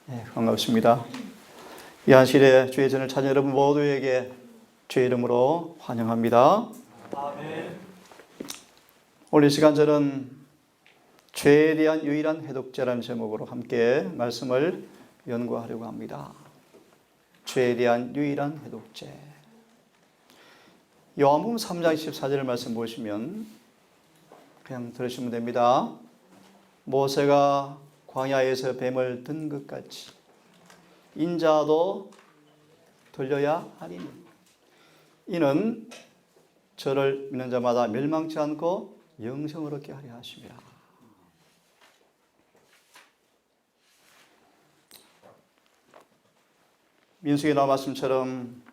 네, 반갑습니다. 이 안식일에 주의 전을 찾은 여러분 모두에게 주의 이름으로 환영합니다. 아멘. 오늘 이 시간 저는 죄에 대한 유일한 해독제라는 제목으로 함께 말씀을 연구하려고 합니다. 죄에 대한 유일한 해독제. 요한복음 3장 14절 말씀 보시면 그냥 들으시면 됩니다. 모세가 광야에서 뱀을 든 것 같이 인자도 들려야 하리니 이는 저를 믿는 자마다 멸망치 않고 영생을 얻게 하려 하심이라. 민수기 나온 말씀처럼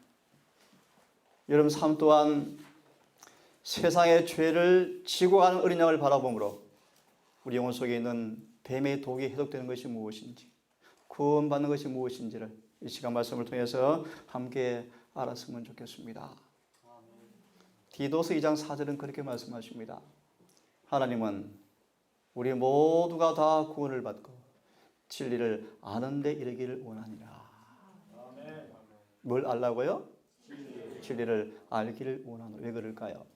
여러분 삶 또한 세상의 죄를 지고 가는 어린 양을 바라보므로 우리 영혼 속에 있는 뱀의 독이 해독되는 것이 무엇인지, 구원받는 것이 무엇인지를 이 시간 말씀을 통해서 함께 알았으면 좋겠습니다. 디도서 2장 4절은 그렇게 말씀하십니다. 하나님은 우리 모두가 다 구원을 받고 진리를 아는 데 이르기를 원하니라. 뭘 알라고요? 진리를 알기를 원하노. 왜 그럴까요?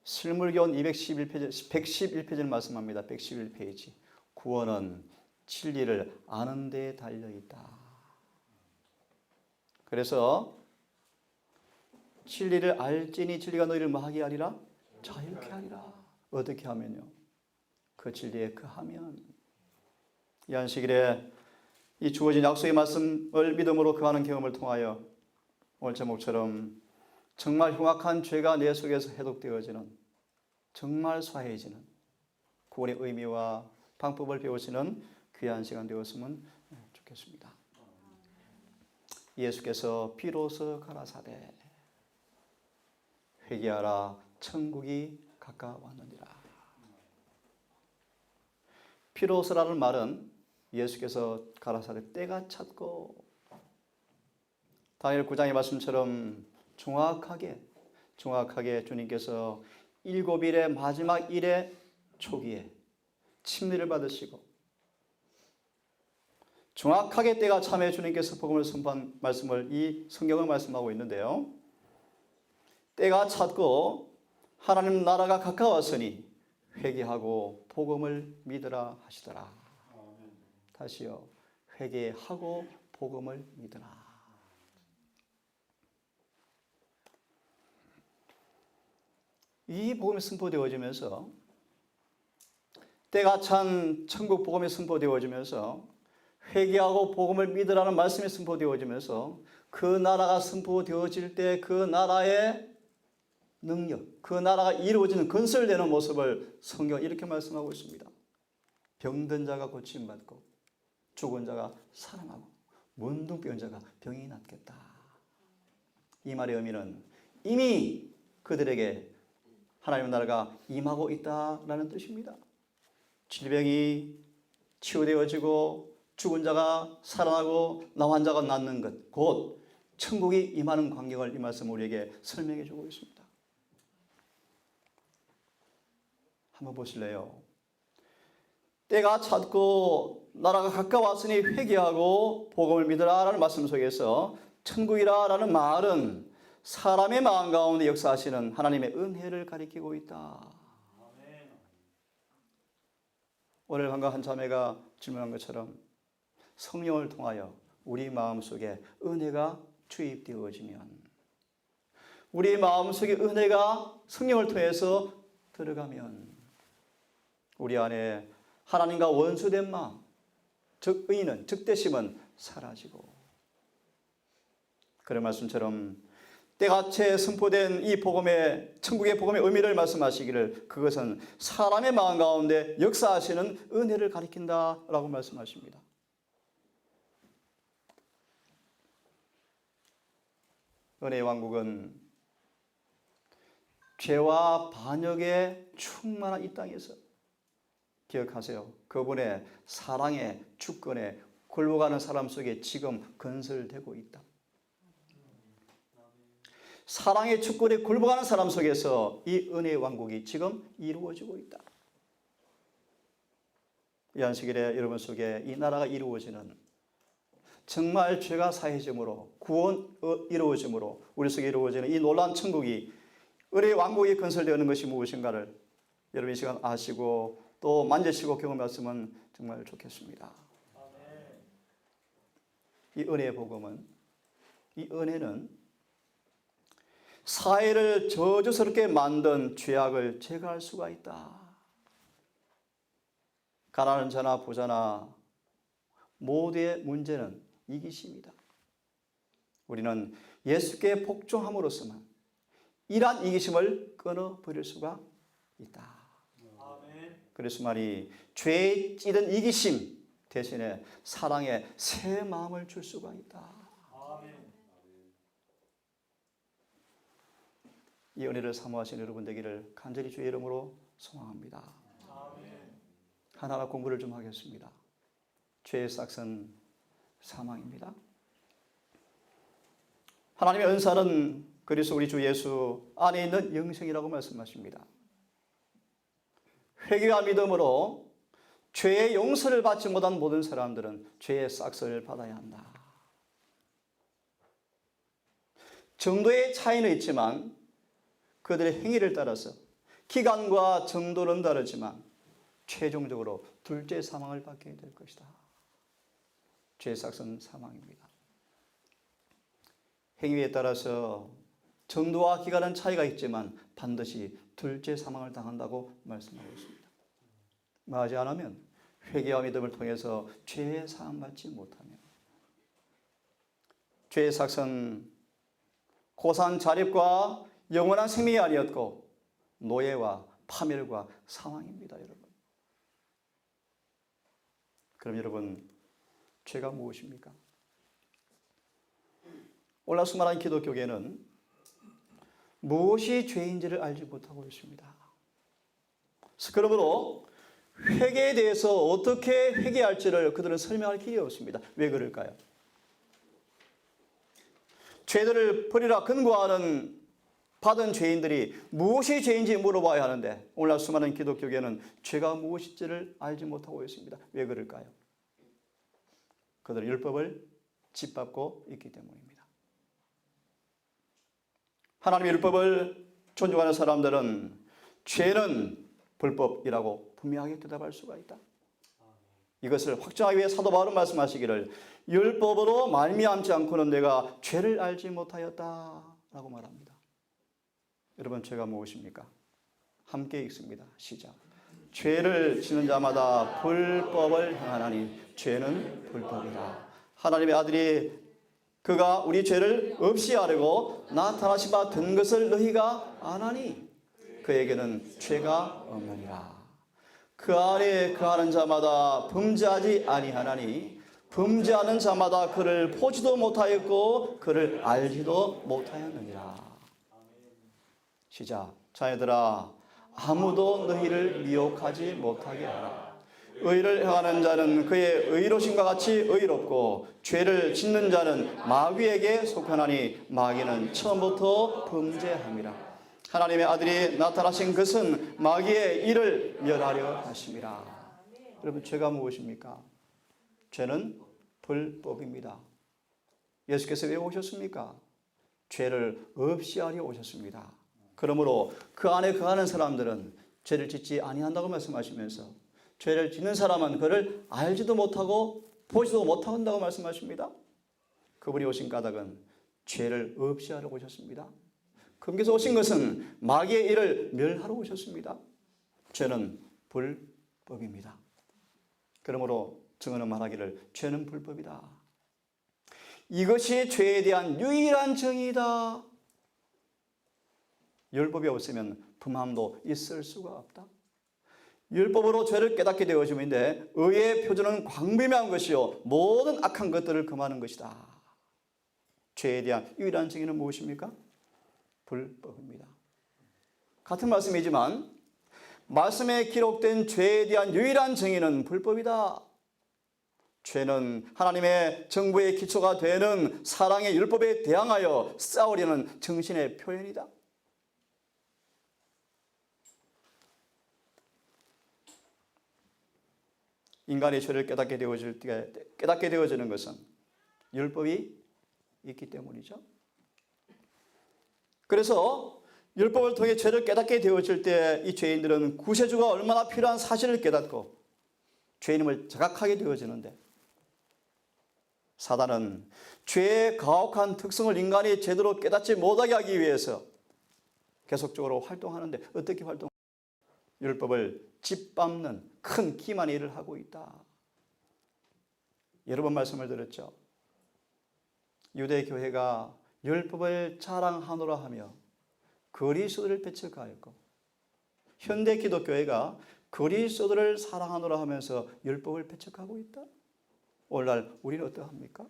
실물교원 111페이지를 말씀합니다. 111페이지. 구원은 진리를 아는 데 달려있다. 그래서 진리를 알지니 진리가 너희를 뭐하게 하리라? 자유케 하리라. 어떻게 하면요? 그 진리에 거하면. 이 안식일에 이 주어진 약속의 말씀을 믿음으로 거하는 경험을 통하여 오늘 제목처럼 정말 흉악한 죄가 내 속에서 해독되어지는, 정말 사해지는 구원의 의미와 방법을 배우시는 귀한 시간 되었으면 좋겠습니다. 예수께서 비로소 가라사대 회개하라 천국이 가까웠느니라. 비로소라는 말은 예수께서 가라사대 때가 찼고, 다니엘 9장의 말씀처럼 정확하게 주님께서 7일의 마지막 일의 초기에 침례를 받으시고 정확하게 때가 참에 주님께서 복음을 선포한 말씀을 이 성경은 말씀하고 있는데요. 때가 찼고 하나님 나라가 가까웠으니 회개하고 복음을 믿으라 하시더라. 다시요. 회개하고 복음을 믿으라. 이 복음이 선포되어지면서, 때가 찬 천국 복음이 선포되어지면서, 회개하고 복음을 믿으라는 말씀이 선포되어지면서 그 나라가 선포되어질 때 그 나라의 능력, 그 나라가 이루어지는 건설되는 모습을 성경은 이렇게 말씀하고 있습니다. 병든 자가 고침받고 죽은 자가 살아나고 문둥병 자가 병이 낫겠다. 이 말의 의미는 이미 그들에게 하나님의 나라가 임하고 있다라는 뜻입니다. 질병이 치유되어지고 죽은 자가 살아나고 나환 자가 낫는 것, 곧 천국이 임하는 광경을 이 말씀 우리에게 설명해 주고 있습니다. 한번 보실래요? 때가 찼고 나라가 가까웠으니 회개하고 복음을 믿으라라는 말씀 속에서 천국이라는 말은 사람의 마음 가운데 역사하시는 하나님의 은혜를 가리키고 있다. 오늘 방금 한 자매가 질문한 것처럼 성령을 통하여 우리 마음속에 은혜가 주입되어지면, 우리 마음속에 은혜가 성령을 통해서 들어가면 우리 안에 하나님과 원수된 마음, 즉 의는, 즉 대심은 사라지고, 그런 말씀처럼 때가 채 선포된 이 복음의, 천국의 복음의 의미를 말씀하시기를 그것은 사람의 마음 가운데 역사하시는 은혜를 가리킨다라고 말씀하십니다. 은혜의 왕국은 죄와 반역에 충만한 이 땅에서, 기억하세요. 그분의 사랑의 주권에 굴러가는 사람 속에 지금 건설되고 있다. 사랑의 주권에 굴러가는 사람 속에서 이 은혜의 왕국이 지금 이루어지고 있다. 이 안식일에 여러분 속에 이 나라가 이루어지는, 정말 죄가 사해짐으로 구원 이루어짐으로 우리 속에 이루어지는 이 놀라운 천국이, 의의 왕국이 건설되는 것이 무엇인가를 여러분 이 시간 아시고 또 만지시고 경험했으면 정말 좋겠습니다. 이 은혜의 복음은, 이 은혜는 사회를 저주스럽게 만든 죄악을 제거할 수가 있다. 가난한 자나 부자나 모두의 문제는 이기심이다. 우리는 예수께 복종함으로써만 이러한 이기심을 끊어버릴 수가 있다. 그래서 말이 죄에 찌든 이기심 대신에 사랑의 새 마음을 줄 수가 있다. 이 은혜를 사모하시는 여러분 되기를 간절히 주의 이름으로 소망합니다. 하나하나 공부를 좀 하겠습니다. 죄의 싹은 사망입니다. 하나님의 은사는 그리스도 우리 주 예수 안에 있는 영생이라고 말씀하십니다. 회개와 믿음으로 죄의 용서를 받지 못한 모든 사람들은 죄의 싹을 받아야 한다. 정도의 차이는 있지만 그들의 행위를 따라서 기간과 정도는 다르지만 최종적으로 둘째 사망을 받게 될 것이다. 죄의 싹은 사망입니다. 행위에 따라서 정도와 기간은 차이가 있지만 반드시 둘째 사망을 당한다고 말씀하고 있습니다. 마지 않으면 회개와 믿음을 통해서 죄의 사함받지 못하며, 죄의 삭은 고산 자립과 영원한 생명이 아니었고 노예와 파멸과 사망입니다. 여러분, 그럼 여러분, 죄가 무엇입니까? 오늘날 수많은 기독교계는 무엇이 죄인지를 알지 못하고 있습니다. 그러므로 회개에 대해서 어떻게 회개할지를 그들은 설명할 길이 없습니다. 왜 그럴까요? 죄들을 버리라 근거하는 받은 죄인들이 무엇이 죄인지 물어봐야 하는데 오늘날 수많은 기독교계는 죄가 무엇인지를 알지 못하고 있습니다. 왜 그럴까요? 그들은 율법을 짓밟고 있기 때문입니다. 하나님의 율법을 존중하는 사람들은 죄는 불법이라고 분명하게 대답할 수가 있다. 이것을 확정하기 위해 사도 바울은 말씀하시기를 율법으로 말미암지 않고는 내가 죄를 알지 못하였다라고 말합니다. 여러분, 죄가 무엇입니까? 함께 읽습니다. 시작. 죄를 지는 자마다 불법을 행하나니 죄는 불법이다. 하나님의 아들이 그가 우리 죄를 없이 하려고 나타나신 바 된 것을 너희가 아나니 그에게는 죄가 없느니라. 그 안에 거하는 자마다 범죄하지 아니하나니 범죄하는 자마다 그를 보지도 못하였고 그를 알지도 못하였느니라. 시작. 자녀들아, 아무도 너희를 미혹하지 못하게 하라. 의를 행하는 자는 그의 의로심과 같이 의롭고 죄를 짓는 자는 마귀에게 속하나니 마귀는 처음부터 범죄함이라. 하나님의 아들이 나타나신 것은 마귀의 일을 멸하려 하심이라. 여러분, 죄가 무엇입니까? 죄는 불법입니다. 예수께서 왜 오셨습니까? 죄를 없이 하려 오셨습니다. 그러므로 그 안에 거하는 사람들은 죄를 짓지 아니한다고 말씀하시면서 죄를 짓는 사람은 그를 알지도 못하고 보지도 못한다고 말씀하십니다. 그분이 오신 까닭은 죄를 없이 하러 오셨습니다. 그분께서 오신 것은 마귀의 일을 멸하러 오셨습니다. 죄는 불법입니다. 그러므로 증언은 말하기를 죄는 불법이다. 이것이 죄에 대한 유일한 정의이다. 율법이 없으면 범함도 있을 수가 없다. 율법으로 죄를 깨닫게 되어짐인데 의의 표준은 광범위한 것이요 모든 악한 것들을 금하는 것이다. 죄에 대한 유일한 정의는 무엇입니까? 불법입니다. 같은 말씀이지만 말씀에 기록된 죄에 대한 유일한 정의는 불법이다. 죄는 하나님의 정부의 기초가 되는 사랑의 율법에 대항하여 싸우려는 정신의 표현이다. 인간의 죄를 깨닫게 되어지는 것은 율법이 있기 때문이죠. 그래서 율법을 통해 죄를 깨닫게 되어질 때 이 죄인들은 구세주가 얼마나 필요한 사실을 깨닫고 죄인임을 자각하게 되어지는데, 사단은 죄의 가혹한 특성을 인간이 제대로 깨닫지 못하게 하기 위해서 계속적으로 활동하는데, 어떻게 활동하는가? 율법을 짓밟는 큰 기만의 일을 하고 있다. 여러 번 말씀을 드렸죠. 유대교회가 율법을 자랑하노라 하며 그리스도를 배척하였고, 현대 기독교회가 그리스도를 사랑하노라 하면서 율법을 배척하고 있다. 오늘날 우리는 어떠합니까?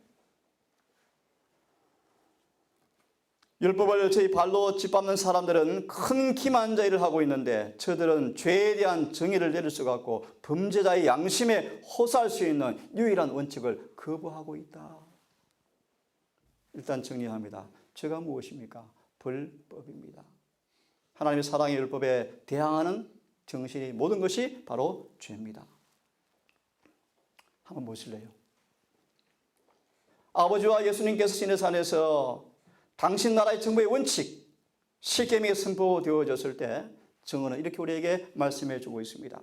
율법을 저희 발로 짓밟는 사람들은 큰 기만자 일을 하고 있는데, 저들은 죄에 대한 정의를 내릴 수가 없고 범죄자의 양심에 호소할 수 있는 유일한 원칙을 거부하고 있다. 일단 정리합니다. 죄가 무엇입니까? 불법입니다. 하나님의 사랑의 율법에 대항하는 정신이, 모든 것이 바로 죄입니다. 한번 보실래요? 아버지와 예수님께서 시내산에서 당신 나라의 정부의 원칙, 십계명이 선포되어졌을 때 증언은 이렇게 우리에게 말씀해 주고 있습니다.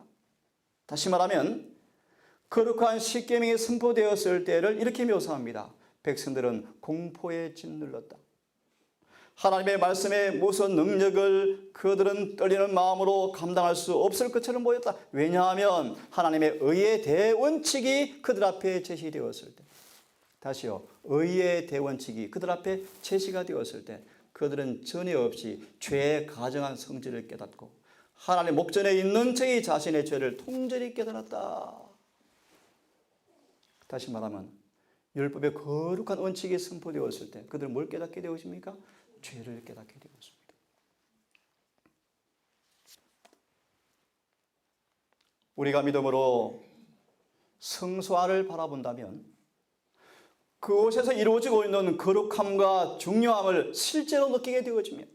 다시 말하면 거룩한 십계명이 선포되었을 때를 이렇게 묘사합니다. 백성들은 공포에 짓눌렀다. 하나님의 말씀에 무슨 능력을 그들은 떨리는 마음으로 감당할 수 없을 것처럼 보였다. 왜냐하면 하나님의 의의 대원칙이 그들 앞에 제시되었을 때, 다시요, 의의 대원칙이 그들 앞에 제시가 되었을 때 그들은 전혀 없이 죄에 가정한 성질을 깨닫고 하나님의 목전에 있는 저희 자신의 죄를 통절히 깨달았다. 다시 말하면 율법의 거룩한 원칙이 선포되었을 때 그들은 뭘 깨닫게 되었습니까? 죄를 깨닫게 되었습니다. 우리가 믿음으로 성소안을 바라본다면 그곳에서 이루어지고 있는 거룩함과 중요함을 실제로 느끼게 되어지면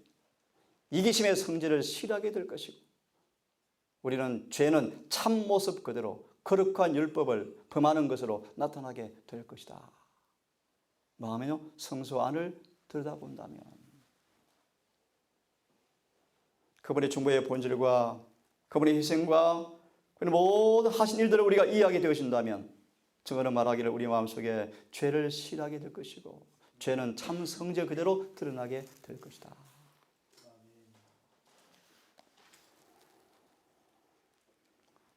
이기심의 성질을 실하게 될 것이고, 우리는 죄는 참모습 그대로 거룩한 율법을 범하는 것으로 나타나게 될 것이다. 마음에요, 성소안을 들여다본다면 그분의 중보의 본질과 그분의 희생과 그분의 모든 하신 일들을 우리가 이해하게 되어진다면 증언은 말하기를 우리 마음속에 죄를 실하게 될 것이고 죄는 참 성질 그대로 드러나게 될 것이다.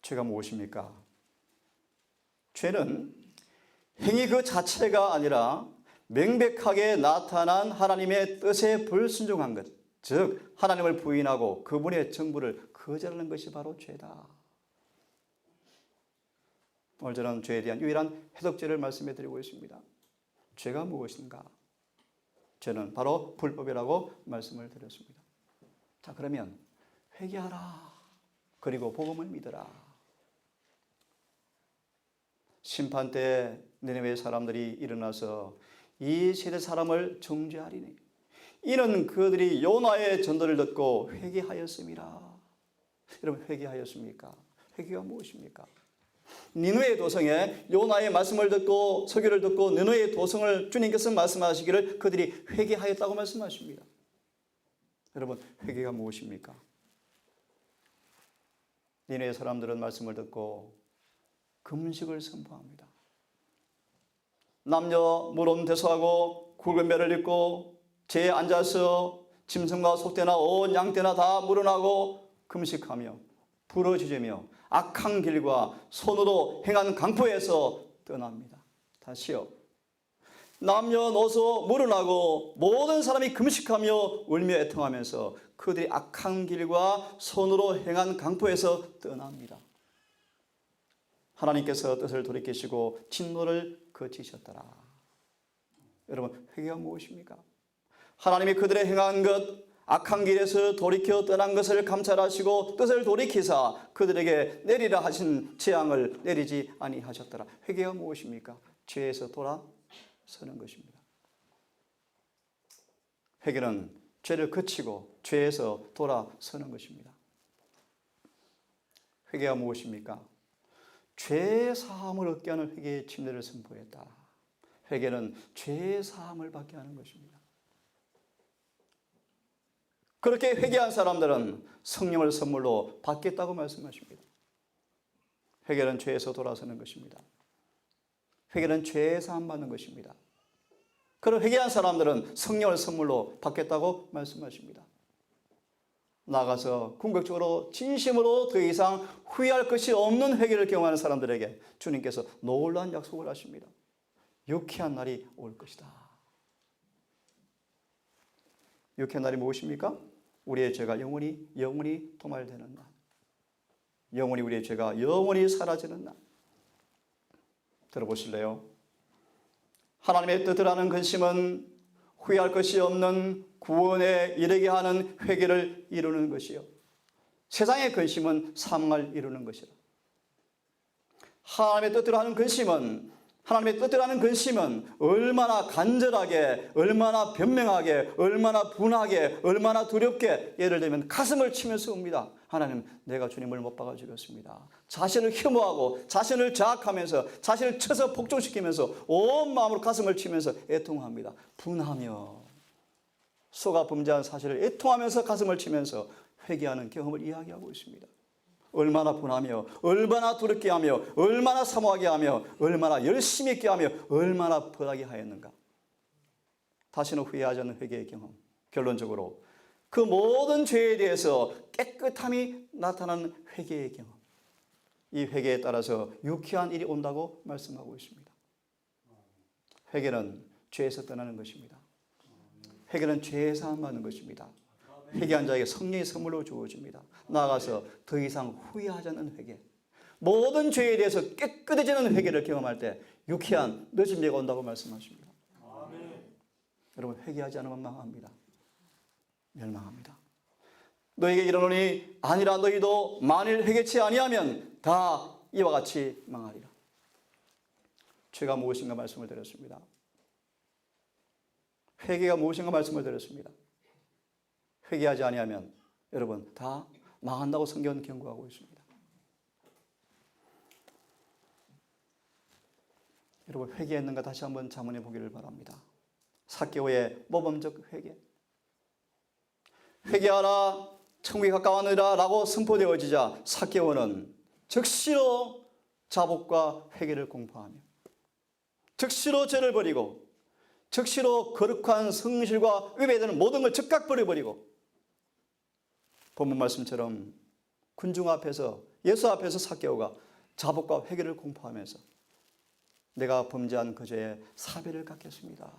죄가 무엇입니까? 죄는 행위 그 자체가 아니라 명백하게 나타난 하나님의 뜻에 불순종한 것, 즉 하나님을 부인하고 그분의 정부를 거절하는 것이 바로 죄다. 오늘 저는 죄에 대한 유일한 해독제를 말씀해 드리고 있습니다. 죄가 무엇인가? 죄는 바로 불법이라고 말씀을 드렸습니다. 자, 그러면 회개하라. 그리고 복음을 믿어라. 심판 때 니느웨 사람들이 일어나서 이 세대 사람을 정죄하리니 이는 그들이 요나의 전도를 듣고 회개하였음이라. 여러분, 회개하였습니까? 회개가 무엇입니까? 니느웨 도성에 요나의 말씀을 듣고 설교를 듣고 니느웨 도성을 주님께서 말씀하시기를 그들이 회개하였다고 말씀하십니다. 여러분, 회개가 무엇입니까? 니느웨 사람들은 말씀을 듣고 금식을 선포합니다. 남녀 물론 대소하고 굵은 배를 입고 재에 앉아서 짐승과 소떼나 온 양떼나 다 물어나고 금식하며 부러지며 악한 길과 손으로 행한 강포에서 떠납니다. 다시요. 남녀노소 물어나고 모든 사람이 금식하며 울며 애통하면서 그들이 악한 길과 손으로 행한 강포에서 떠납니다. 하나님께서 뜻을 돌이키시고 진노를 거치셨더라. 여러분, 회개가 무엇입니까? 하나님이 그들의 행한 것, 악한 길에서 돌이켜 떠난 것을 감찰하시고 뜻을 돌이키사 그들에게 내리라 하신 재앙을 내리지 아니하셨더라. 회개가 무엇입니까? 죄에서 돌아서는 것입니다. 회개는 죄를 그치고 죄에서 돌아서는 것입니다. 회개가 무엇입니까? 죄 사함을 얻게 하는 회개의 침례를 선포했다. 회개는 죄 사함을 받게 하는 것입니다. 그렇게 회개한 사람들은 성령을 선물로 받겠다고 말씀하십니다. 회개는 죄에서 돌아서는 것입니다. 회개는 죄 사함 받는 것입니다. 그런 회개한 사람들은 성령을 선물로 받겠다고 말씀하십니다. 나가서 궁극적으로 진심으로 더 이상 후회할 것이 없는 회개를 경험하는 사람들에게 주님께서 놀라운 약속을 하십니다. 유쾌한 날이 올 것이다. 유쾌한 날이 무엇입니까? 우리의 죄가 영원히 도말되는 날. 영원히 우리의 죄가 영원히 사라지는 날. 들어보실래요? 하나님의 뜻을 아는 근심은 후회할 것이 없는 구원에 이르게 하는 회개를 이루는 것이요. 세상의 근심은 사망을 이루는 것이라. 하나님의 뜻을 아는 근심은 얼마나 간절하게, 얼마나 변명하게, 얼마나 분하게, 얼마나 두렵게, 예를 들면 가슴을 치면서 옵니다. 하나님, 내가 주님을 못 박아 죽였습니다. 자신을 혐오하고 자신을 자학하면서 자신을 쳐서 복종시키면서 온 마음으로 가슴을 치면서 애통합니다. 분하며 속아 범죄한 사실을 애통하면서 가슴을 치면서 회개하는 경험을 이야기하고 있습니다. 얼마나 분하며 얼마나 두렵게 하며 얼마나 사모하게 하며 얼마나 열심히 있게 하며 얼마나 벌하게 하였는가. 다시는 후회하지 않는 회개의 경험. 결론적으로 그 모든 죄에 대해서 깨끗함이 나타나는 회개의 경험. 이 회개에 따라서 유쾌한 일이 온다고 말씀하고 있습니다. 회개는 죄에서 떠나는 것입니다. 회개는 죄에 사함 받는 것입니다. 회개한 자에게 성령의 선물로 주어집니다. 나아가서 더 이상 후회하지 않는 회개. 모든 죄에 대해서 깨끗해지는 회개를 경험할 때 유쾌한 늦은 예가 온다고 말씀하십니다. 아멘. 여러분, 회개하지 않으면 망합니다. 멸망합니다. 너에게 이르노니 아니라 너희도 만일 회개치 아니하면 다 이와 같이 망하리라. 죄가 무엇인가 말씀을 드렸습니다. 회개가 무엇인가 말씀을 드렸습니다. 회개하지 아니하면 여러분 다 망한다고 성경은 경고하고 있습니다. 여러분, 회개했는가 다시 한번 자문해 보기를 바랍니다. 삭개오의 모범적 회개. 회개하라, 천국이 가까웠느니라 라고 선포되어지자 삭개오는 즉시로 자복과 회개를 공포하며 즉시로 죄를 버리고 즉시로 거룩한 성실과 위배되는 모든 걸 즉각 버려버리고 본문 말씀처럼 군중 앞에서 예수 앞에서 삭개오가 자복과 회개를 공포하면서 내가 범죄한 그 죄에 사배를 갚겠습니다.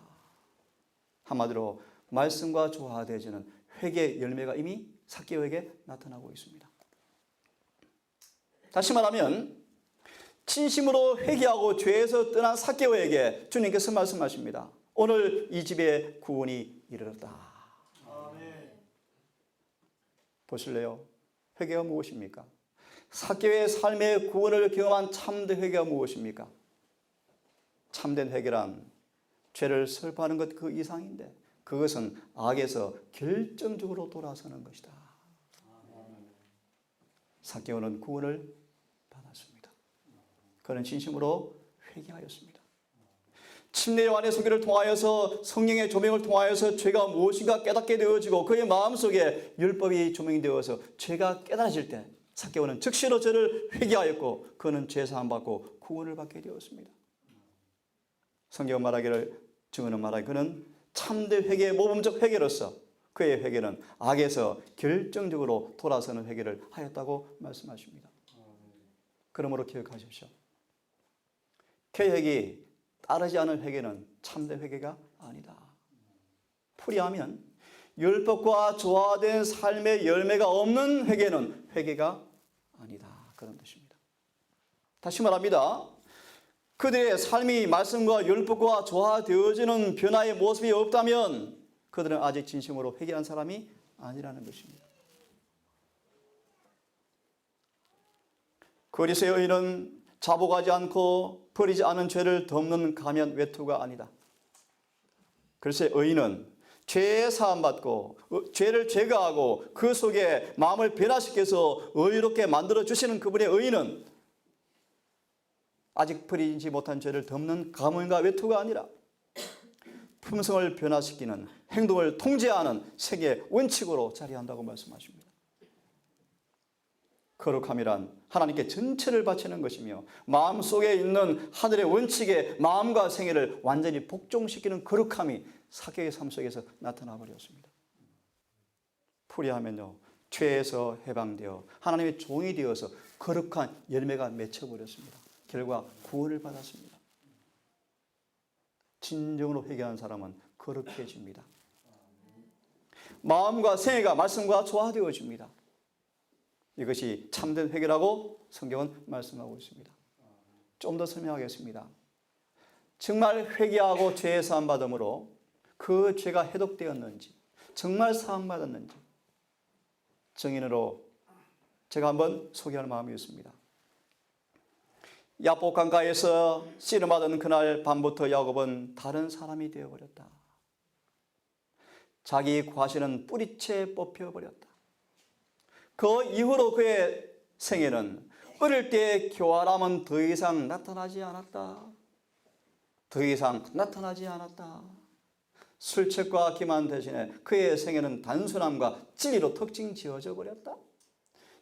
한마디로 말씀과 조화되어지는 회개의 열매가 이미 삭개오에게 나타나고 있습니다. 다시 말하면 진심으로 회개하고 죄에서 떠난 삭개오에게 주님께서 말씀하십니다. 오늘 이 집에 구원이 이르렀다. 아멘. 보실래요? 회개가 무엇입니까? 삭개오의 삶의 구원을 경험한 참된 회개가 무엇입니까? 참된 회개란 죄를 슬퍼하는 것 그 이상인데 그것은 악에서 결정적으로 돌아서는 것이다. 삭개오는 구원을 받았습니다. 그는 진심으로 회개하였습니다. 침례 요한의 소개를 통하여서 성령의 조명을 통하여서 죄가 무엇인가 깨닫게 되어지고 그의 마음속에 율법이 조명이 되어서 죄가 깨달아질 때 삭개오는 즉시로 죄를 회개하였고 그는 죄 사함 받고 구원을 받게 되었습니다. 성경 말하기를 증언은 말하기 그는 참된 회개의 모범적 회개로서 그의 회개는 악에서 결정적으로 돌아서는 회개를 하였다고 말씀하십니다. 그러므로 기억하십시오. 계획이 따르지 않은 회개는 참된 회개가 아니다. 풀이하면 율법과 조화된 삶의 열매가 없는 회개는 회개가 아니다. 그런 뜻입니다. 다시 말합니다. 그들의 삶이 말씀과 율법과 조화되어지는 변화의 모습이 없다면 그들은 아직 진심으로 회개한 사람이 아니라는 것입니다. 그리스도의 의인은 자복하지 않고 버리지 않은 죄를 덮는 가면 외투가 아니다. 그리스도의 의인은 죄의 사함받고 죄를 제거하고 그 속에 마음을 변화시켜서 의롭게 만들어주시는 그분의 의인은 아직 버리지 못한 죄를 덮는 가문과 외투가 아니라 품성을 변화시키는, 행동을 통제하는 세계의 원칙으로 자리한다고 말씀하십니다. 거룩함이란 하나님께 전체를 바치는 것이며 마음속에 있는 하늘의 원칙에 마음과 생애를 완전히 복종시키는 거룩함이 사개의 삶 속에서 나타나 버렸습니다. 풀이하면요, 죄에서 해방되어 하나님의 종이 되어서 거룩한 열매가 맺혀버렸습니다. 결과 구원을 받았습니다. 진정으로 회개한 사람은 거룩해집니다. 마음과 생애가 말씀과 조화되어집니다. 이것이 참된 회개라고 성경은 말씀하고 있습니다. 좀 더 설명하겠습니다. 정말 회개하고 죄의 사함받음으로 그 죄가 해독되었는지, 정말 사함받았는지 증인으로 제가 한번 소개할 마음이 있습니다. 야복 강가에서 씨름하던 그날 밤부터 야곱은 다른 사람이 되어버렸다. 자기 과실은 뿌리채 뽑혀버렸다. 그 이후로 그의 생애는 어릴 때의 교활함은 더 이상 나타나지 않았다. 더 이상 나타나지 않았다. 술책과 기만 대신에 그의 생애는 단순함과 진리로 특징 지어져 버렸다.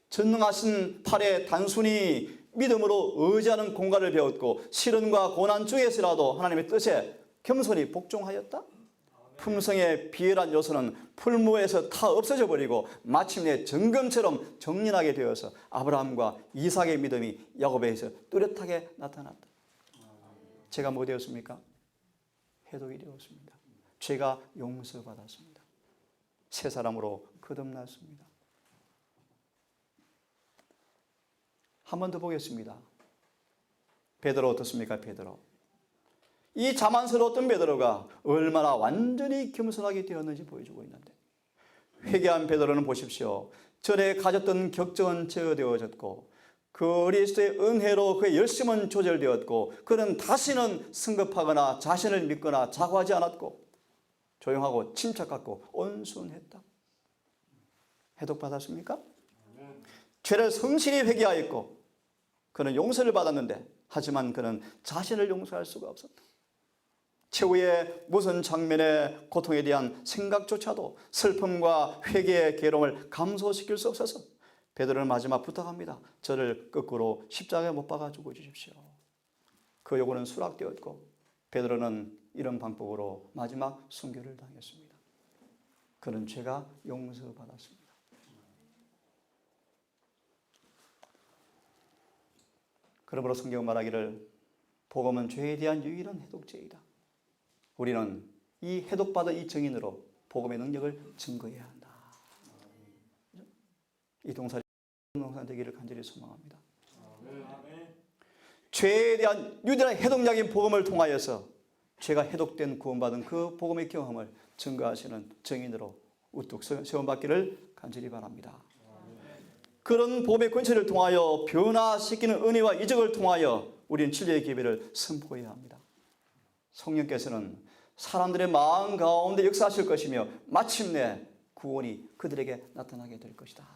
전능하신 팔에 단순히 믿음으로 의지하는 공간을 배웠고 시련과 고난 중에서라도 하나님의 뜻에 겸손히 복종하였다. 품성의 비열한 요소는 풀무에서 다 없어져 버리고 마침내 정금처럼 정진하게 되어서 아브라함과 이삭의 믿음이 야곱에서 뚜렷하게 나타났다. 제가 뭐 되었습니까? 해독이 되었습니다. 죄가 용서받았습니다. 새 사람으로 거듭났습니다. 한 번 더 보겠습니다. 베드로 어떻습니까? 베드로. 이 자만스러웠던 베드로가 얼마나 완전히 겸손하게 되었는지 보여주고 있는데, 회개한 베드로는 보십시오. 전에 가졌던 격정은 제어되어졌고 그리스도의 은혜로 그의 열심은 조절되었고 그는 다시는 성급하거나 자신을 믿거나 자고하지 않았고 조용하고 침착하고 온순했다. 해독받았습니까? 죄를 성실히 회개하였고 그는 용서를 받았는데, 하지만 그는 자신을 용서할 수가 없었다. 최후의 무슨 장면의 고통에 대한 생각조차도 슬픔과 회개의 괴로움을 감소시킬 수 없어서 베드로는 마지막 부탁합니다. 저를 거꾸로 십자가에 못 박아 죽어 주십시오. 그 요구는 수락되었고 베드로는 이런 방법으로 마지막 순교를 당했습니다. 그는 죄가 용서받았습니다. 그러므로 성경은 말하기를 복음은 죄에 대한 유일한 해독제이다. 우리는 이 해독받은 이 증인으로 복음의 능력을 증거해야 한다. 이 동산 되기를 간절히 소망합니다. 죄에 대한 유일한 해독약인 복음을 통하여서 죄가 해독된 구원받은 그 복음의 경험을 증거하시는 증인으로 우뚝 세움받기를 간절히 바랍니다. 그런 복음의 권세를 통하여 변화시키는 은혜와 이적을 통하여 우리는 진리의 기회를 선포해야 합니다. 성령께서는 사람들의 마음 가운데 역사하실 것이며 마침내 구원이 그들에게 나타나게 될 것이다.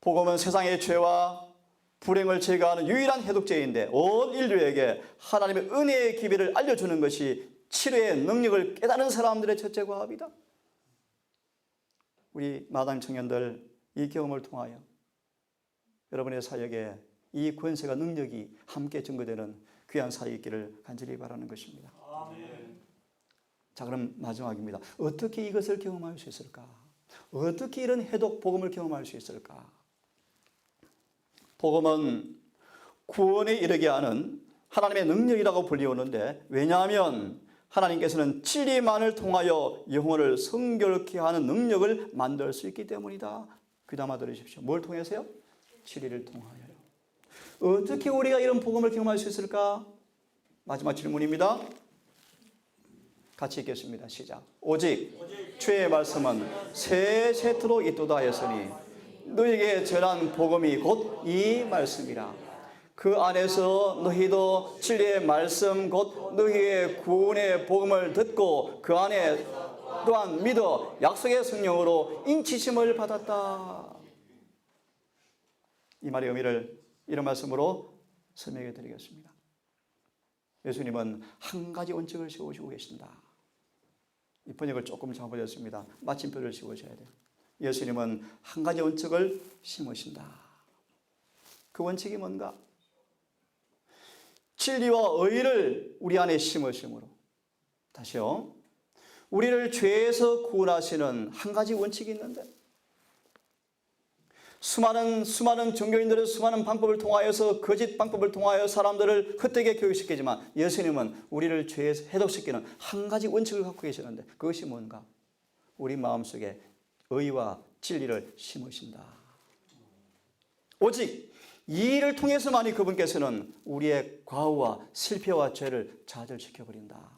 복음은 세상의 죄와 불행을 제거하는 유일한 해독제인데 온 인류에게 하나님의 은혜의 기회를 알려주는 것이 치료의 능력을 깨달은 사람들의 첫째 과업이다. 우리 마당 청년들 이 경험을 통하여 여러분의 사역에 이 권세가 능력이 함께 증거되는 귀한 사역이 있기를 간절히 바라는 것입니다. 아멘. 자, 그럼 마지막입니다. 어떻게 이것을 경험할 수 있을까? 어떻게 이런 해독 복음을 경험할 수 있을까? 복음은 구원에 이르게 하는 하나님의 능력이라고 불리우는데, 왜냐하면 하나님께서는 진리만을 통하여 영혼을 성결케 하는 능력을 만들 수 있기 때문이다. 귀담아 들으십시오. 뭘 통해서요? 진리를 통하여요. 어떻게 우리가 이런 복음을 경험할 수 있을까? 마지막 질문입니다. 같이 읽겠습니다. 시작. 오직 주의 말씀은 세세토록 있도다 하였으니 너희에게 전한 복음이 곧 이 말씀이라. 그 안에서 너희도 진리의 말씀 곧 너희의 구원의 복음을 듣고 그 안에 또한 믿어 약속의 성령으로 인치심을 받았다. 이 말의 의미를 이런 말씀으로 설명해 드리겠습니다. 예수님은 한 가지 원칙을 세우시고 계신다. 이 번역을 조금 잘못했습니다. 마침표를 씌우셔야 돼요. 예수님은 한 가지 원칙을 심으신다. 그 원칙이 뭔가? 진리와 의를 우리 안에 심으심으로. 다시요. 우리를 죄에서 구원하시는 한 가지 원칙이 있는데, 수많은 종교인들은 수많은 방법을 통하여서, 거짓 방법을 통하여 사람들을 헛되게 교육시키지만 예수님은 우리를 죄에서 해독시키는 한 가지 원칙을 갖고 계시는데, 그것이 뭔가? 우리 마음속에 의와 진리를 심으신다. 오직 이 일을 통해서만이 그분께서는 우리의 과오와 실패와 죄를 좌절시켜버린다.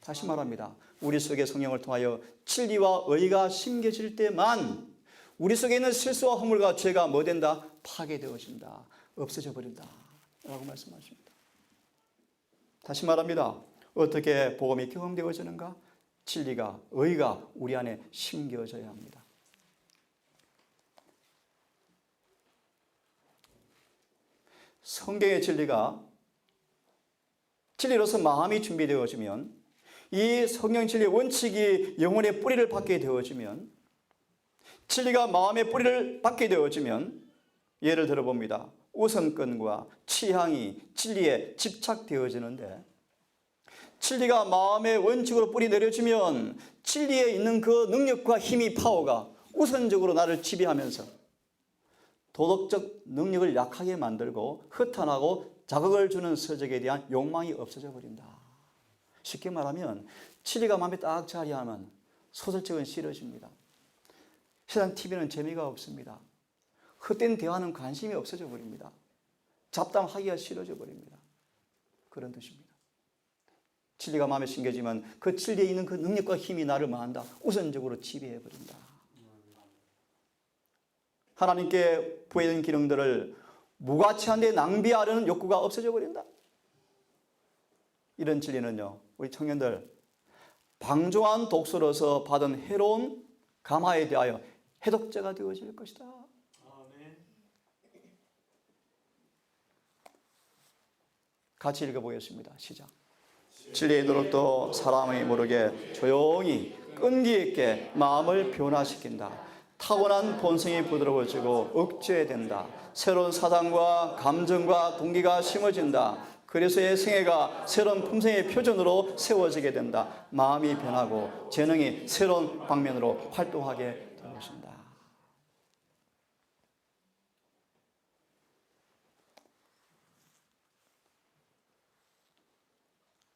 다시 말합니다. 우리 속에 성령을 통하여 진리와 의가 심겨질 때만 우리 속에 있는 실수와 허물과 죄가 뭐 된다? 파괴되어진다. 없어져 버린다. 라고 말씀하십니다. 다시 말합니다. 어떻게 복음이 경험되어지는가? 진리가, 의가 우리 안에 심겨져야 합니다. 성경의 진리로서 마음이 준비되어지면, 이 성경 진리의 원칙이 영혼의 뿌리를 받게 되어지면, 진리가 마음의 뿌리를 받게 되어지면, 예를 들어봅니다. 우선권과 취향이 진리에 집착되어지는데, 진리가 마음의 원칙으로 뿌리 내려지면 진리에 있는 그 능력과 힘이, 파워가 우선적으로 나를 지배하면서 도덕적 능력을 약하게 만들고 허탄하고 자극을 주는 서적에 대한 욕망이 없어져 버린다. 쉽게 말하면 진리가 마음에 딱 자리하면 소설책은 싫어집니다. 세상 TV는 재미가 없습니다. 헛된 대화는 관심이 없어져 버립니다. 잡담하기가 싫어져 버립니다. 그런 뜻입니다. 진리가 마음에 심겨지면 그 진리에 있는 그 능력과 힘이 나를 뭐한다? 우선적으로 지배해 버린다. 하나님께 부여된 기능들을 무가치한 데 낭비하려는 욕구가 없어져 버린다. 이런 진리는요, 우리 청년들 방종한 독소로서 받은 해로운 감화에 대하여 해독제가 되어질 것이다. 같이 읽어보겠습니다. 시작. 진리의 노릇도 사람이 모르게 조용히 끈기 있게 마음을 변화시킨다. 타고난 본성이 부드러워지고 억제된다. 새로운 사상과 감정과 동기가 심어진다. 그리스도의 생애가 새로운 품성의 표준으로 세워지게 된다. 마음이 변하고 재능이 새로운 방면으로 활동하게 될 것입니다.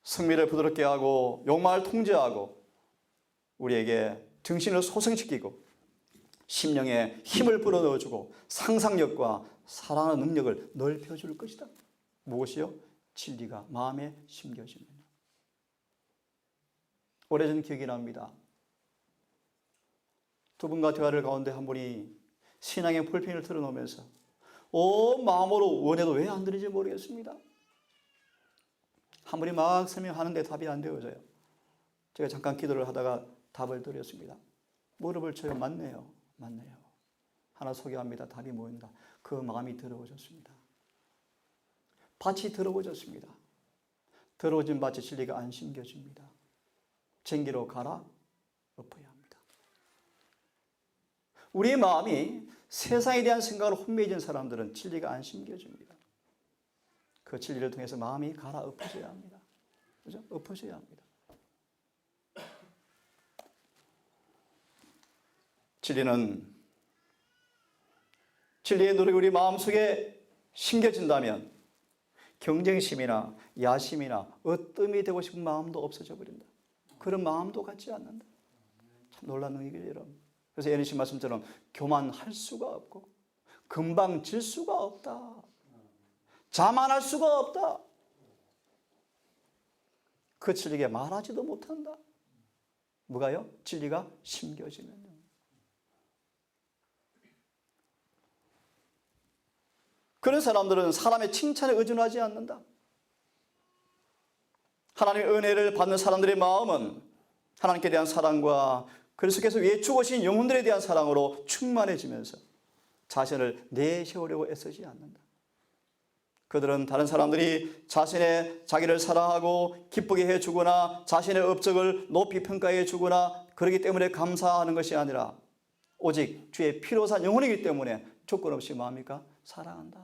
성미를 부드럽게 하고 욕망을 통제하고 우리에게 정신을 소생시키고 심령에 힘을 불어넣어주고 상상력과 사랑하는 능력을 넓혀줄 것이다. 무엇이요? 진리가 마음에 심겨지면. 오래전 기억이 납니다. 두 분과 대화를 가운데 한 분이 신앙의 볼펜을 틀어놓으면서 온 마음으로 원해도 왜 안 들리는지 모르겠습니다. 한 분이 막 설명하는데 답이 안 되어져요. 제가 잠깐 기도를 하다가 답을 드렸습니다. 무릎을 쳐요. 맞네요. 하나 소개합니다. 답이 뭐인가? 그 마음이 더러워졌습니다. 밭이 더러워졌습니다. 더러워진 밭에 진리가 안 심겨집니다. 쟁기로 갈아 엎어야 합니다. 우리의 마음이 세상에 대한 생각으로 혼미해진 사람들은 진리가 안 심겨집니다. 그 진리를 통해서 마음이 갈아 엎어져야 합니다. 그죠? 엎어져야 합니다. 진리의 노력이 우리 마음속에 심겨진다면 경쟁심이나 야심이나 으뜸이 되고 싶은 마음도 없어져 버린다. 그런 마음도 갖지 않는다. 참 놀라운 얘기죠, 여러분. 그래서 예수님 말씀처럼 교만할 수가 없고 금방 질 수가 없다. 자만할 수가 없다. 그 진리에 말하지도 못한다. 뭐가요? 진리가 심겨지면요. 그런 사람들은 사람의 칭찬에 의존하지 않는다. 하나님의 은혜를 받는 사람들의 마음은 하나님께 대한 사랑과 그리스도께서 위해 죽으신 영혼들에 대한 사랑으로 충만해지면서 자신을 내세우려고 애쓰지 않는다. 그들은 다른 사람들이 자기를 사랑하고 기쁘게 해주거나 자신의 업적을 높이 평가해 주거나 그러기 때문에 감사하는 것이 아니라 오직 주의 피로 산 영혼이기 때문에 조건 없이 뭐합니까? 사랑한다.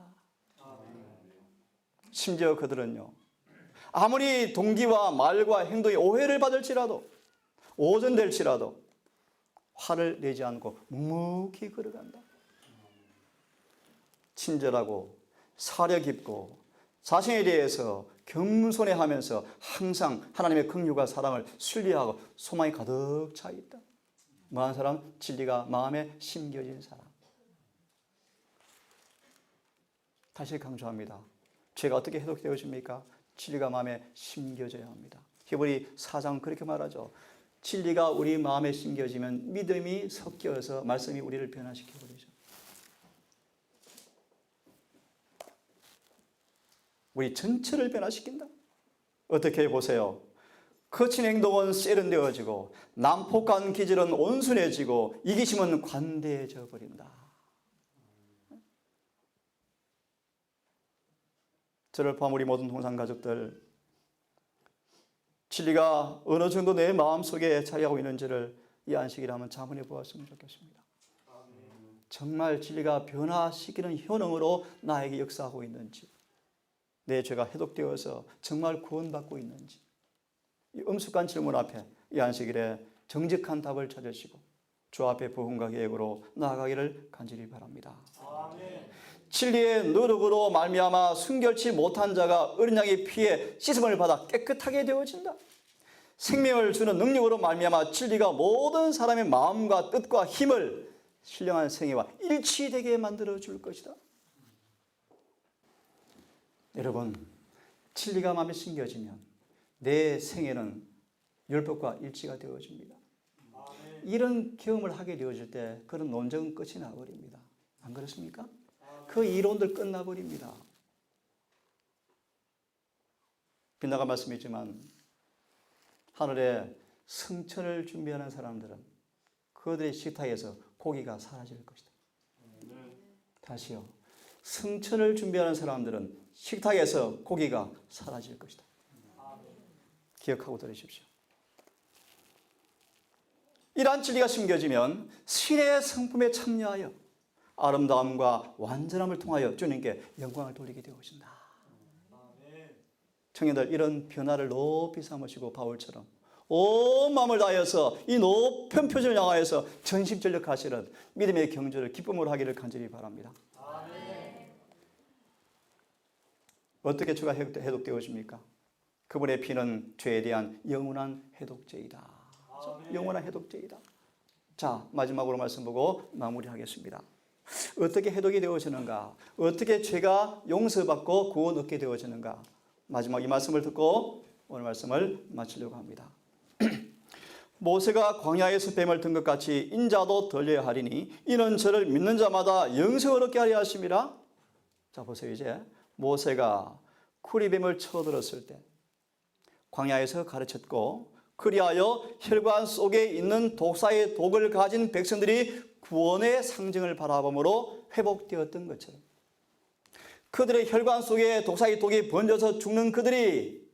심지어 그들은요, 아무리 동기와 말과 행동이 오해를 받을지라도, 오전될지라도 화를 내지 않고 묵묵히 걸어간다. 친절하고 사려 깊고 자신에 대해서 겸손해하면서 항상 하나님의 긍휼과 사랑을 순리하고 소망이 가득 차 있다. 뭐한 사람? 진리가 마음에 심겨진 사람. 다시 강조합니다. 죄가 어떻게 해독되어집니까? 진리가 마음에 심겨져야 합니다. 히브리 4장 그렇게 말하죠. 진리가 우리 마음에 심겨지면 믿음이 섞여서 말씀이 우리를 변화시켜버리죠. 우리 전체를 변화시킨다. 어떻게 보세요? 거친 행동은 세련되어지고 난폭한 기질은 온순해지고 이기심은 관대해져 버린다. 저를 포함 우리 모든 동상 가족들, 진리가 어느 정도 내 마음속에 자리하고 있는지를 이 안식일에 한번 자문해 보았으면 좋겠습니다. 정말 진리가 변화시키는 효능으로 나에게 역사하고 있는지, 내 죄가 해독되어서 정말 구원받고 있는지, 이 엄숙한 질문 앞에 이 안식일에 정직한 답을 찾으시고 주 앞에 부흥과 계획으로 나아가기를 간절히 바랍니다. 아멘. 진리의 노력으로 말미암아 순결치 못한 자가 어린 양의 피에 씻음을 받아 깨끗하게 되어진다. 생명을 주는 능력으로 말미암아 진리가 모든 사람의 마음과 뜻과 힘을 신령한 생애와 일치되게 만들어 줄 것이다. 여러분, 진리가 마음에 심겨지면 내 생애는 율법과 일치가 되어집니다. 이런 경험을 하게 되어질 때 그런 논쟁은 끝이 나버립니다. 안 그렇습니까? 그 이론들 끝나버립니다. 빗나가 말씀이지만 하늘에 승천을 준비하는 사람들은 그들의 식탁에서 고기가 사라질 것이다. 다시요. 승천을 준비하는 사람들은 식탁에서 고기가 사라질 것이다. 기억하고 들으십시오. 이러한 진리가 심겨지면 신의 성품에 참여하여 아름다움과 완전함을 통하여 주님께 영광을 돌리게 되어진다. 청년들, 이런 변화를 높이 삼으시고 바울처럼 온 마음을 다하여서 이 높은 표준을 향하여서 전심전력하시는 믿음의 경주를 기쁨으로 하기를 간절히 바랍니다. 어떻게 죄가 해독되어집니까? 그분의 피는 죄에 대한 영원한 해독제이다. 영원한 해독제이다. 자, 마지막으로 말씀 보고 마무리하겠습니다. 어떻게 해독이 되어지는가? 어떻게 죄가 용서받고 구원 얻게 되어지는가? 마지막 이 말씀을 듣고 오늘 말씀을 마치려고 합니다. 모세가 광야에서 뱀을 든 것 같이 인자도 들려야 하리니 이는 저를 믿는 자마다 영생을 얻게 하려 하심이라. 자, 보세요. 이제 모세가 쿠리뱀을 쳐들었을 때 광야에서 가르쳤고, 그리하여 혈관 속에 있는 독사의 독을 가진 백성들이 구원의 상징을 바라봄으로 회복되었던 것처럼, 그들의 혈관 속에 독사의 독이 번져서 죽는 그들이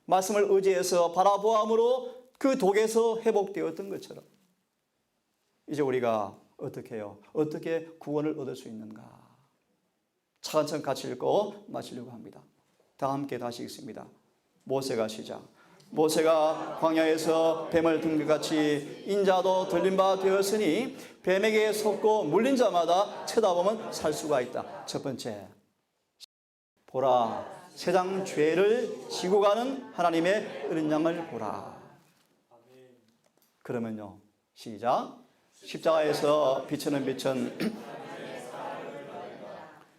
말씀을 의지해서 바라보함으로 그 독에서 회복되었던 것처럼, 이제 우리가 어떻게 해요? 어떻게 구원을 얻을 수 있는가? 차근차근 같이 읽고 마치려고 합니다. 다 함께 다시 읽습니다. 모세가 시작. 모세가 광야에서 뱀을 든 것 같이 인자도 들린 바 되었으니 뱀에게 속고 물린 자마다 쳐다보면 살 수가 있다. 첫 번째, 보라, 세상 죄를 지고 가는 하나님의 어린 양을 보라. 그러면요, 시작. 십자가에서 비치는 빛은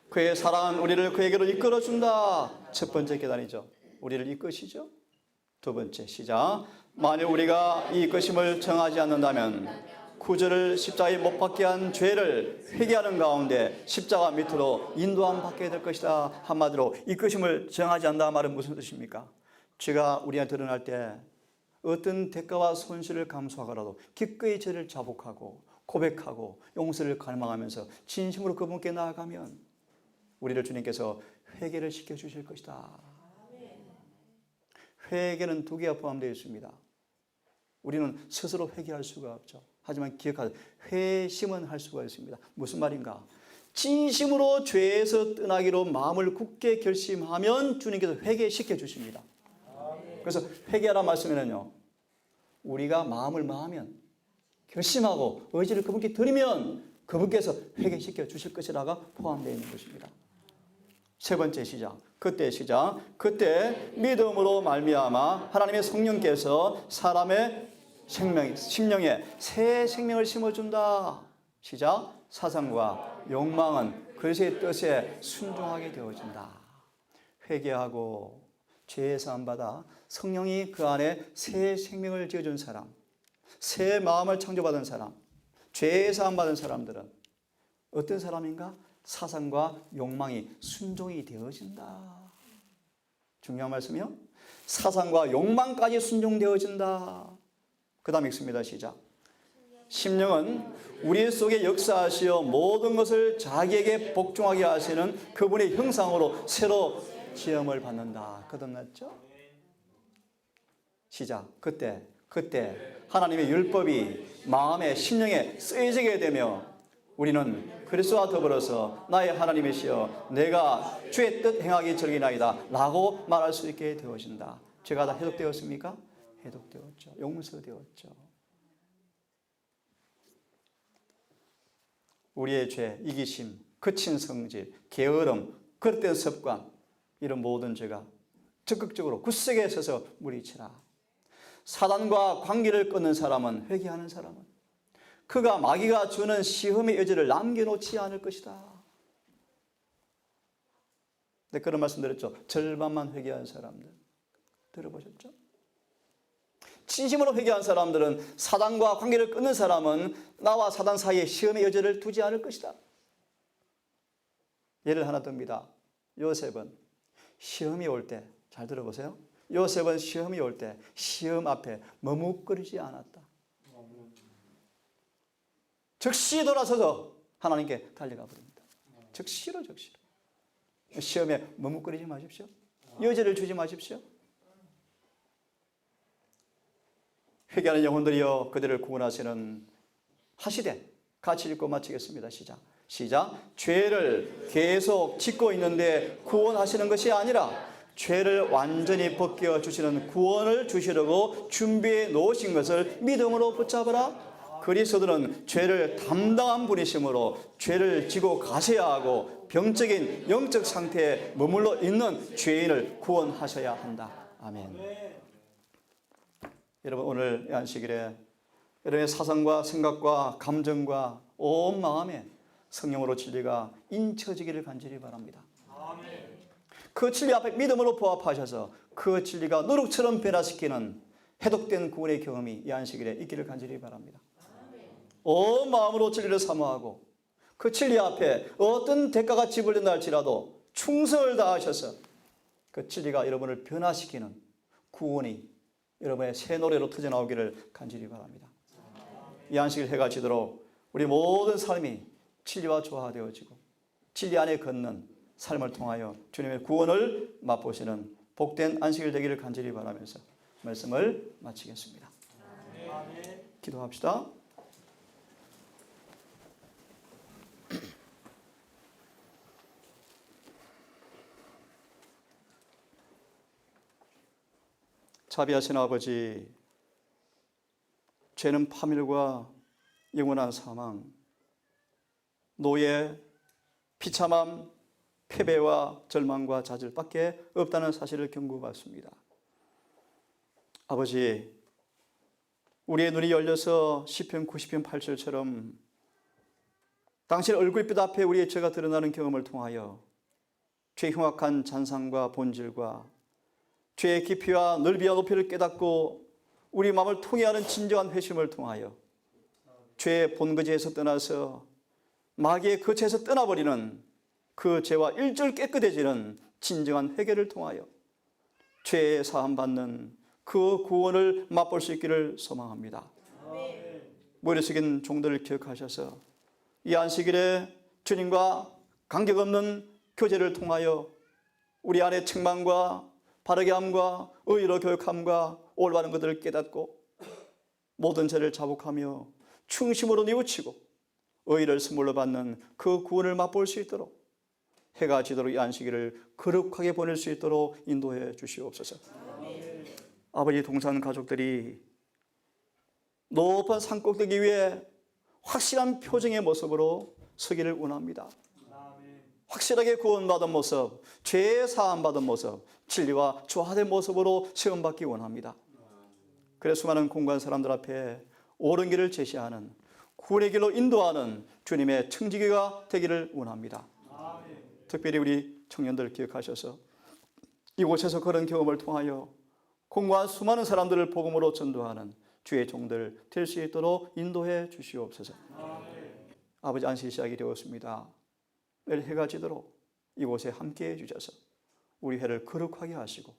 그의 사랑은 우리를 그에게로 이끌어준다. 첫 번째 계단이죠. 우리를 이끄시죠. 두 번째, 시작. 만일 우리가 이 이끄심을 정하지 않는다면 구주를 십자가에 못 박게 한 죄를 회개하는 가운데 십자가 밑으로 인도함 받게 될 것이다. 한마디로 이끄심을 정하지 않는다 말은 무슨 뜻입니까? 죄가 우리한테 드러날 때 어떤 대가와 손실을 감수하더라도 기꺼이 죄를 자복하고 고백하고 용서를 갈망하면서 진심으로 그분께 나아가면 우리를 주님께서 회개를 시켜주실 것이다. 회개는 두 개가 포함되어 있습니다. 우리는 스스로 회개할 수가 없죠. 하지만 기억하세요. 회심은 할 수가 있습니다. 무슨 말인가? 진심으로 죄에서 떠나기로 마음을 굳게 결심하면 주님께서 회개시켜 주십니다. 그래서 회개하라 말씀에는요, 우리가 마음을 마하면, 결심하고 의지를 그분께 드리면 그분께서 회개시켜 주실 것이라가 포함되어 있는 것입니다. 세 번째 시작. 그때 믿음으로 말미암아 하나님의 성령께서 사람의 심령에 새 생명을 심어준다. 시작. 사상과 욕망은 그리스도의 뜻에 순종하게 되어진다. 회개하고 죄의 사함 받아 성령이 그 안에 새 생명을 지어준 사람, 새 마음을 창조받은 사람, 죄의 사함 받은 사람들은 어떤 사람인가? 사상과 욕망이 순종이 되어진다. 중요한 말씀이요. 사상과 욕망까지 순종되어진다. 그 다음 읽습니다. 시작. 심령은 우리 속에 역사하시어 모든 것을 자기에게 복종하게 하시는 그분의 형상으로 새로 지음을 받는다. 거듭났죠? 시작. 그때 하나님의 율법이 마음에 심령에 쓰여지게 되며 우리는 그리스도와 더불어서 나의 하나님이시여 내가 주의 뜻 행하기 즐기나이다 라고 말할 수 있게 되어진다. 죄가 다 해독되었습니까? 해독되었죠. 용서되었죠. 우리의 죄, 이기심, 거친 성질, 게으름, 그릇된 습관, 이런 모든 죄가 적극적으로 굳세게 서서 물리치라. 사단과 관계를 끊는 사람은, 회개하는 사람은 그가 마귀가 주는 시험의 여지를 남겨놓지 않을 것이다. 네, 그런 말씀 드렸죠. 절반만 회개한 사람들 들어보셨죠? 진심으로 회개한 사람들은, 사단과 관계를 끊는 사람은 나와 사단 사이에 시험의 여지를 두지 않을 것이다. 예를 하나 듭니다. 요셉은 시험이 올 때, 잘 들어보세요. 요셉은 시험이 올 때 시험 앞에 머뭇거리지 않았다. 즉시 돌아서서 하나님께 달려가 버립니다. 즉시로. 시험에 머뭇거리지 마십시오. 여지를 주지 마십시오. 회개하는 영혼들이여 그들을 구원하시는 하시되, 같이 읽고 마치겠습니다. 시작. 죄를 계속 짓고 있는데 구원하시는 것이 아니라 죄를 완전히 벗겨 주시는 구원을 주시려고 준비해 놓으신 것을 믿음으로 붙잡으라. 그리스도는 죄를 담당한 분이시므로 죄를 지고 가셔야 하고 병적인 영적 상태에 머물러 있는 죄인을 구원하셔야 한다. 아멘. 여러분, 오늘 이 안식일에 여러분의 사상과 생각과 감정과 온 마음에 성령으로 진리가 인쳐지기를 간절히 바랍니다. 그 진리 앞에 믿음으로 부합하셔서 그 진리가 누룩처럼 변화시키는 해독된 구원의 경험이 이 안식일에 있기를 간절히 바랍니다. 온 마음으로 진리를 사모하고 그 진리 앞에 어떤 대가가 지불된다 할지라도 충성을 다하셔서 그 진리가 여러분을 변화시키는 구원이 여러분의 새 노래로 터져나오기를 간절히 바랍니다. 이 안식일 해가 지도록 우리 모든 삶이 진리와 조화되어지고 진리 안에 걷는 삶을 통하여 주님의 구원을 맛보시는 복된 안식일 되기를 간절히 바라면서 말씀을 마치겠습니다. 기도합시다. 자비하신 아버지, 죄는 파멸과 영원한 사망, 노예, 비참함, 패배와 절망과 좌절밖에 없다는 사실을 경고받습니다. 아버지, 우리의 눈이 열려서 시편 90편 8절처럼 당신 얼굴빛 앞에 우리의 죄가 드러나는 경험을 통하여 죄의 흉악한 잔상과 본질과 죄의 깊이와 넓이와 높이를 깨닫고 우리 마음을 통해하는 진정한 회심을 통하여 죄의 본거지에서 떠나서 마귀의 거처에서 떠나버리는 그 죄와 일절 깨끗해지는 진정한 회개를 통하여 죄의 사함받는 그 구원을 맛볼 수 있기를 소망합니다. 머리 숙인 종들을 기억하셔서 이 안식일에 주님과 간격 없는 교제를 통하여 우리 안의 책망과 바르게 함과 의로 교육함과 올바른 것들을 깨닫고 모든 죄를 자복하며 충심으로 뉘우치고 의를 선물로 받는 그 구원을 맛볼 수 있도록 해가 지도록 이 안식일을 거룩하게 보낼 수 있도록 인도해 주시옵소서. 아버지 동산 가족들이 높은 산꼭대기 위에 확실한 표정의 모습으로 서기를 원합니다. 확실하게 구원받은 모습, 죄 사함받은 모습, 진리와 조화된 모습으로 시험받기 원합니다. 그래서 수많은 공부한 사람들 앞에 옳은 길을 제시하는 구원의 길로 인도하는 주님의 청지기가 되기를 원합니다. 특별히 우리 청년들 기억하셔서 이곳에서 그런 경험을 통하여 공부한 수많은 사람들을 복음으로 전도하는 주의 종들 될 수 있도록 인도해 주시옵소서. 아버지 안식 시작이 되었습니다. 내일 해가 지도록 이곳에 함께해 주셔서 우리 회를 거룩하게 하시고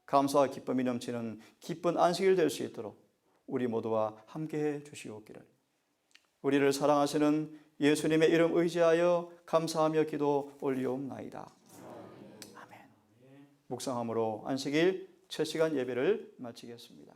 감사와 기쁨이 넘치는 기쁜 안식일 될 수 있도록 우리 모두와 함께해 주시옵기를. 우리를 사랑하시는 예수님의 이름 의지하여 감사하며 기도 올리옵나이다. 아멘. 묵상함으로 안식일 첫 시간 예배를 마치겠습니다.